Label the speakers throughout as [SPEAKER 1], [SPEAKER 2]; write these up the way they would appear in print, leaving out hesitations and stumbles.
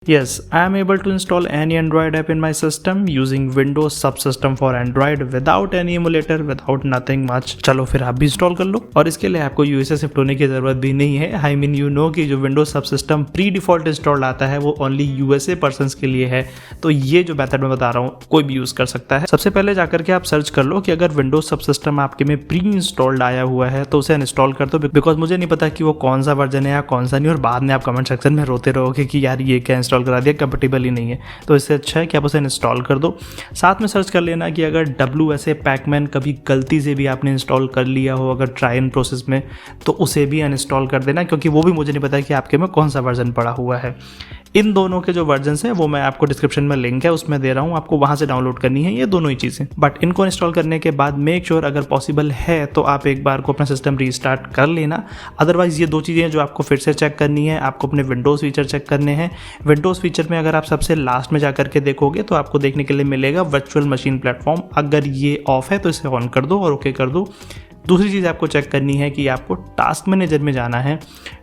[SPEAKER 1] Yes, I am able to install any Android app in my system using Windows subsystem for Android without any emulator, without nothing much. चलो फिर आप भी install कर लो और इसके लिए आपको यूएसए शिफ्ट होने की ज़रूरत भी नहीं है। आई मीन यू नो कि जो Windows subsystem pre default installed आता है वो ओनली यूएसए पर्सन्स के लिए है। तो ये जो मेथड मैं बता रहा हूँ कोई भी यूज़ कर सकता है। सबसे पहले जाकर के आप सर्च कर लो कि अगर Windows subsystem आपके में प्री इंस्टॉल्ड आया हुआ है तो उसे इंस्टॉल कर दो, बिकॉज मुझे नहीं पता कि वो कौन सा वर्जन है या कौन सा नहीं, और बाद में आप कमेंट सेक्शन में रोते रहोगे कि यार ये क्या इंस्टॉल करा दिया, कंपेटेबल ही नहीं है। तो इससे अच्छा है कि आप उसे इंस्टॉल कर दो। साथ में सर्च कर लेना कि अगर WSA पैकमैन कभी गलती से भी आपने इंस्टॉल कर लिया हो अगर ट्राई इन प्रोसेस में, तो उसे भी अनइंस्टॉल कर देना, क्योंकि वो भी मुझे नहीं पता कि आपके में कौन सा वर्जन पड़ा हुआ है। इन दोनों के जो वर्जन्स हैं वो मैं आपको डिस्क्रिप्शन में लिंक है उसमें दे रहा हूँ, आपको वहाँ से डाउनलोड करनी है ये दोनों ही चीज़ें। बट इनको इंस्टॉल करने के बाद मेक श्योर अगर पॉसिबल है तो आप एक बार को अपना सिस्टम रीस्टार्ट कर लेना। अदरवाइज़ ये दो चीज़ें जो आपको फिर से चेक करनी है, आपको अपने विंडोज़ फीचर चेक करने हैं। विंडोज़ फीचर में अगर आप सबसे लास्ट में जाकर के देखोगे तो आपको देखने के लिए मिलेगा वर्चुअल मशीन प्लेटफॉर्म। अगर ये ऑफ है तो इसे ऑन कर दो और ओके कर दो। दूसरी चीज़ आपको चेक करनी है कि आपको टास्क मैनेजर में जाना है।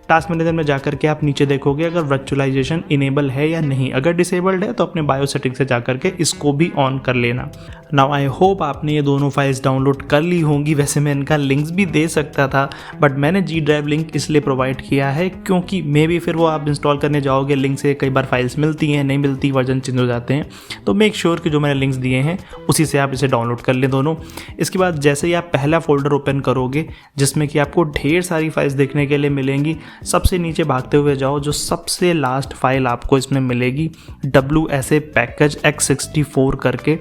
[SPEAKER 1] टास्क मैनेजर में जाकर के आप नीचे देखोगे अगर वर्चुअलाइजेशन इनेबल है या नहीं। अगर डिसेबल्ड है तो अपने बायो सेटिंग से जाकर के इसको भी ऑन कर लेना। नाउ आई होप आपने ये दोनों फाइल्स डाउनलोड कर ली होंगी। वैसे मैं इनका लिंक्स भी दे सकता था बट मैंने G ड्राइव लिंक इसलिए प्रोवाइड किया है क्योंकि मे बी फिर वो आप इंस्टॉल करने जाओगे लिंक से कई बार फाइल्स मिलती हैं, नहीं मिलती, वर्जन चेंज हो जाते हैं। तो मेक श्योर कि जो मैंने लिंक्स दिए हैं उसी से आप इसे डाउनलोड कर लें दोनों। इसके बाद जैसे ही आप पहला फोल्डर ओपन करोगे जिसमें कि आपको ढेर सारी फाइल्स देखने के लिए मिलेंगी, सबसे नीचे भागते हुए जाओ, जो सबसे लास्ट फाइल आपको इसमें मिलेगी WSA पैकेज X64 करके,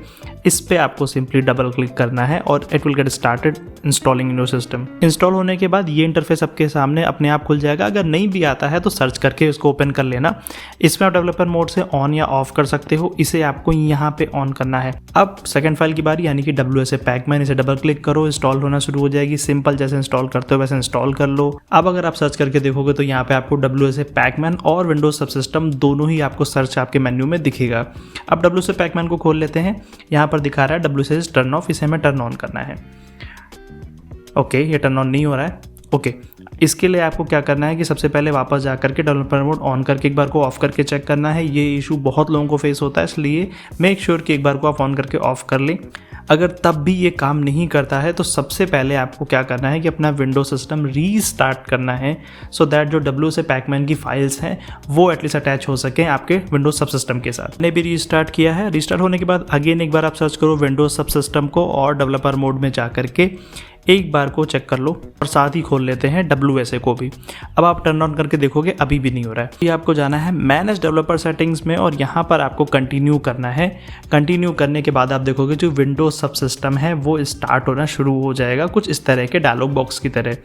[SPEAKER 1] इस पे आपको सिंपली डबल क्लिक करना है और it will get started installing in your system. Install होने के बाद ये इंटरफेस आपके सामने अपने आप खुल जाएगा। अगर नहीं भी आता है तो सर्च करके इसको ओपन कर लेना। इसमें आप डेवलपर मोड से ऑन या ऑफ कर सकते हो, इसे आपको यहाँ पे ऑन करना है। अब सेकंड फाइल की बारी, यानी कि WSA पैकमैन, इसे डबल क्लिक करो, इंस्टॉल होना शुरू हो जाएगी। सिंपल जैसे इंस्टॉल करते हो वैसे इंस्टॉल कर लो। अब अगर आप सर्च करके देखोगे तो यहाँ पे आपको WSA पैकमैन और विंडोज सबसिस्टम दोनों ही आपको सर्च आपके मेन्यू में दिखेगा। अब WSA पैकमैन को खोल लेते हैं। यहाँ पर दिखा रहा है WSA टर्न ऑफ, इसे हमें टर्न ऑन करना है। ओके, ये टर्न ऑन नहीं हो रहा है। ओके, इसके लिए आपको क्या करना है कि सबसे पहले वापस जा करके डेवलपर मोड ऑन करके एक बार को ऑफ करके चेक करना है। ये इशू बहुत लोगों को फेस होता है, इसलिए मेक श्योर कि एक बार को आप ऑन करके ऑफ कर लें। अगर तब भी ये काम नहीं करता है तो सबसे पहले आपको क्या करना है कि अपना विंडोज सिस्टम रीस्टार्ट करना है, सो दैट जो WSA पैकमैन की फाइल्स हैं वो एटलीस्ट अटैच हो सकें आपके विंडोज सबसिस्टम के साथ। मैंने भी रीस्टार्ट किया है। रीस्टार्ट होने के बाद अगेन एक बार आप सर्च करो विंडोज सबसिस्टम को और डेवलपर मोड में जा करके एक बार को चेक कर लो और साथ ही खोल लेते हैं WSA को भी। अब आप टर्न ऑन करके देखोगे अभी भी नहीं हो रहा है। ये आपको जाना है मैनेज डेवलपर सेटिंग्स में और यहाँ पर आपको कंटिन्यू करना है। कंटिन्यू करने के बाद आप देखोगे जो विंडोज सबसिस्टम है वो स्टार्ट होना शुरू हो जाएगा, कुछ इस तरह के डायलॉग बॉक्स की तरह।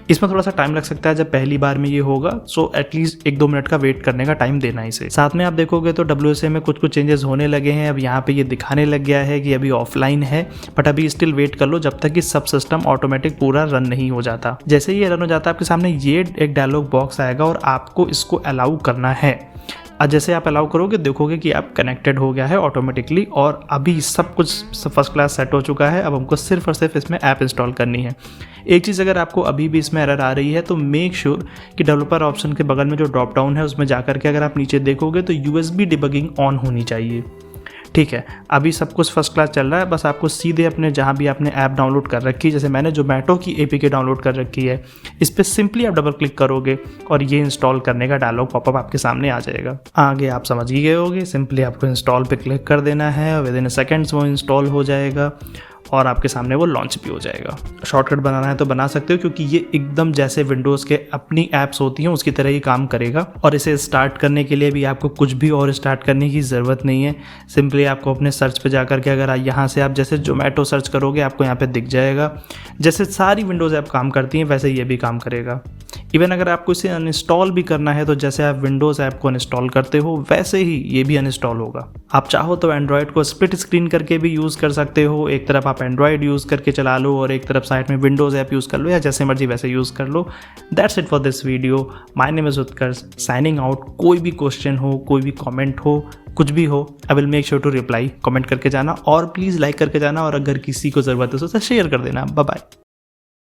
[SPEAKER 1] इसमें थोड़ा सा टाइम लग सकता है जब पहली बार में ये होगा, सो एटलीस्ट 1-2 मिनट का वेट करने का टाइम देना इसे। साथ में आप देखोगे तो WSA में कुछ चेंजेस होने लगे हैं। अब यहाँ पे ये दिखाने लग गया है कि अभी ऑफलाइन है, बट अभी स्टिल वेट कर लो जब तक कि सब सिस्टम ऑटोमेटिक पूरा रन नहीं हो जाता। जैसे ही ये रन हो जाता है आपके सामने ये एक डायलॉग बॉक्स आएगा और आपको इसको अलाउ करना है। जैसे आप अलाउ करोगे देखोगे कि आप कनेक्टेड हो गया है ऑटोमेटिकली और अभी सब कुछ फर्स्ट क्लास सेट हो चुका है। अब हमको सिर्फ और सिर्फ इसमें ऐप इंस्टॉल करनी है। एक चीज़, अगर आपको अभी भी इसमें एरर आ रही है तो मेक श्योर कि डेवलपर ऑप्शन के बगल में जो ड्रॉप डाउन है उसमें जाकर के अगर आप नीचे देखोगे तो USB डिबगिंग ऑन होनी चाहिए। ठीक है, अभी सब कुछ फर्स्ट क्लास चल रहा है। बस आपको सीधे अपने जहाँ भी आपने ऐप डाउनलोड कर रखी है, जैसे मैंने जोमेटो की APK डाउनलोड कर रखी है, इस पर सिंपली आप डबल क्लिक करोगे और ये इंस्टॉल करने का डायलॉग पॉपअप आपके सामने आ जाएगा। आगे आप समझ ही गए होगे, सिंपली आपको इंस्टॉल पे क्लिक कर देना है। विद इन सेकेंड्स वो इंस्टॉल हो जाएगा और आपके सामने वो लॉन्च भी हो जाएगा। शॉर्टकट बनाना है तो बना सकते हो, क्योंकि ये एकदम जैसे विंडोज़ के अपनी ऐप्स होती हैं उसकी तरह ही काम करेगा। और इसे स्टार्ट करने के लिए भी आपको कुछ भी और स्टार्ट करने की ज़रूरत नहीं है। सिंपली आपको अपने सर्च पे जाकर के अगर यहाँ से आप जैसे जोमेटो सर्च करोगे आपको यहाँ पे दिख जाएगा। जैसे सारी विंडोज़ ऐप काम करती हैं वैसे ये भी काम करेगा। इवन अगर आपको इसे अनइंस्टॉल भी करना है तो जैसे आप विंडोज़ ऐप को अनइंस्टॉल करते हो वैसे ही ये भी अनइंस्टॉल होगा। आप चाहो तो एंड्रॉयड को स्प्लिट स्क्रीन करके भी यूज़ कर सकते हो। एक तरफ आप एंड्रॉयड यूज़ करके चला लो और एक तरफ साइड में विंडोज़ ऐप यूज़ कर लो, या जैसे मर्जी वैसे यूज़ कर लो। That's it for this video. My name is Utkarsh, signing out. कोई भी क्वेश्चन हो, कोई भी कमेंट हो, कुछ भी हो, I will make sure to reply. Comment करके जाना और प्लीज़ लाइक करके जाना, और अगर किसी को ज़रूरत है तो उसे शेयर कर देना। Bye bye.